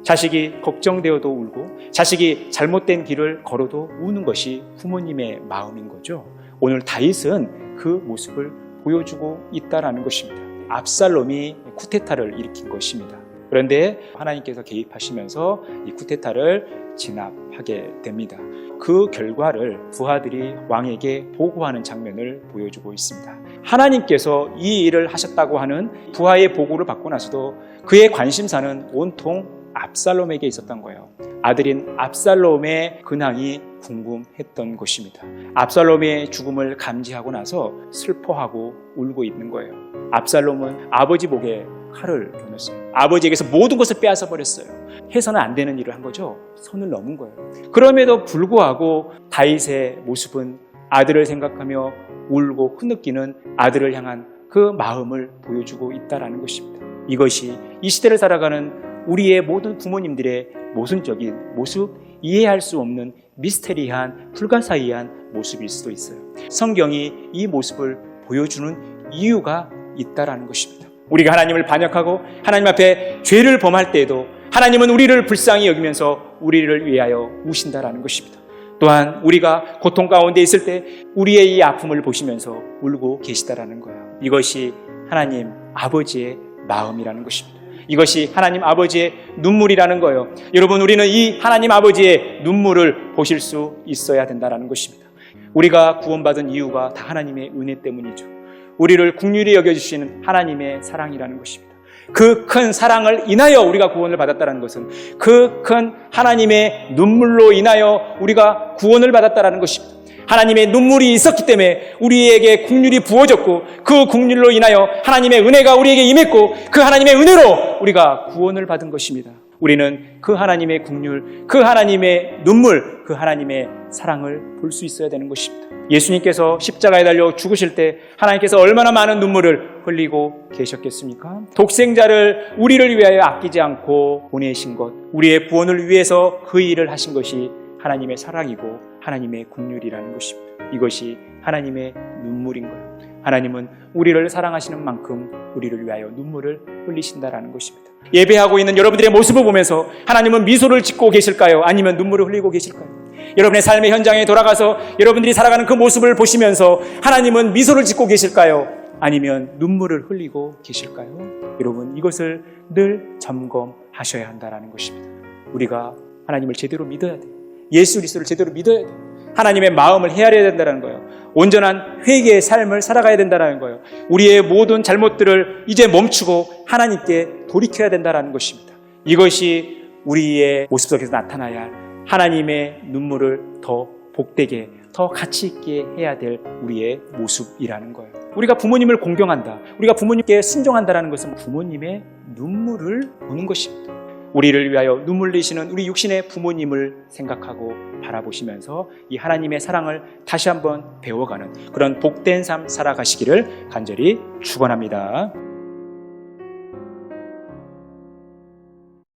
자식이 걱정되어도 울고 자식이 잘못된 길을 걸어도 우는 것이 부모님의 마음인 거죠. 오늘 다윗은 그 모습을 보여주고 있다는 것입니다. 압살롬이 쿠데타를 일으킨 것입니다. 그런데 하나님께서 개입하시면서 이 쿠데타를 진압하게 됩니다. 그 결과를 부하들이 왕에게 보고하는 장면을 보여주고 있습니다. 하나님께서 이 일을 하셨다고 하는 부하의 보고를 받고 나서도 그의 관심사는 온통 압살롬에게 있었던 거예요. 아들인 압살롬의 근황이 궁금했던 것입니다. 압살롬의 죽음을 감지하고 나서 슬퍼하고 울고 있는 거예요. 압살롬은 아버지 목에 칼을 겨눴어요. 아버지에게서 모든 것을 빼앗아 버렸어요. 해서는 안 되는 일을 한 거죠. 선을 넘은 거예요. 그럼에도 불구하고 다윗의 모습은 아들을 생각하며 울고 흐느끼는 아들을 향한 그 마음을 보여주고 있다는 것입니다. 이것이 이 시대를 살아가는 우리의 모든 부모님들의 모순적인 모습, 이해할 수 없는 미스테리한, 불가사의한 모습일 수도 있어요. 성경이 이 모습을 보여주는 이유가 있다는 것입니다. 우리가 하나님을 반역하고 하나님 앞에 죄를 범할 때에도 하나님은 우리를 불쌍히 여기면서 우리를 위하여 우신다라는 것입니다. 또한 우리가 고통 가운데 있을 때 우리의 이 아픔을 보시면서 울고 계시다라는 거예요. 이것이 하나님 아버지의 마음이라는 것입니다. 이것이 하나님 아버지의 눈물이라는 거예요. 여러분, 우리는 이 하나님 아버지의 눈물을 보실 수 있어야 된다는 것입니다. 우리가 구원받은 이유가 다 하나님의 은혜 때문이죠. 우리를 긍휼히 여겨주시는 하나님의 사랑이라는 것입니다. 그 큰 사랑을 인하여 우리가 구원을 받았다는 것은 그 큰 하나님의 눈물로 인하여 우리가 구원을 받았다는 것입니다. 하나님의 눈물이 있었기 때문에 우리에게 긍휼이 부어졌고 그 긍휼로 인하여 하나님의 은혜가 우리에게 임했고 그 하나님의 은혜로 우리가 구원을 받은 것입니다. 우리는 그 하나님의 긍휼, 그 하나님의 눈물, 그 하나님의 사랑을 볼 수 있어야 되는 것입니다. 예수님께서 십자가에 달려 죽으실 때 하나님께서 얼마나 많은 눈물을 흘리고 계셨겠습니까? 독생자를 우리를 위하여 아끼지 않고 보내신 것, 우리의 구원을 위해서 그 일을 하신 것이 하나님의 사랑이고 하나님의 긍휼이라는 것입니다. 이것이 하나님의 눈물인 거예요. 하나님은 우리를 사랑하시는 만큼 우리를 위하여 눈물을 흘리신다라는 것입니다. 예배하고 있는 여러분들의 모습을 보면서 하나님은 미소를 짓고 계실까요? 아니면 눈물을 흘리고 계실까요? 여러분의 삶의 현장에 돌아가서 여러분들이 살아가는 그 모습을 보시면서 하나님은 미소를 짓고 계실까요? 아니면 눈물을 흘리고 계실까요? 여러분, 이것을 늘 점검하셔야 한다는 것입니다. 우리가 하나님을 제대로 믿어야 돼요. 예수 그리스도를 제대로 믿어야 돼요. 하나님의 마음을 헤아려야 된다는 거예요. 온전한 회개의 삶을 살아가야 된다는 거예요. 우리의 모든 잘못들을 이제 멈추고 하나님께 돌이켜야 된다는 것입니다. 이것이 우리의 모습 속에서 나타나야 할 하나님의 눈물을 더 복되게, 더 가치 있게 해야 될 우리의 모습이라는 거예요. 우리가 부모님을 공경한다, 우리가 부모님께 순종한다는 것은 부모님의 눈물을 보는 것입니다. 우리를 위하여 눈물 흘리시는 우리 육신의 부모님을 생각하고 바라보시면서 이 하나님의 사랑을 다시 한번 배워가는 그런 복된 삶 살아가시기를 간절히 축원합니다.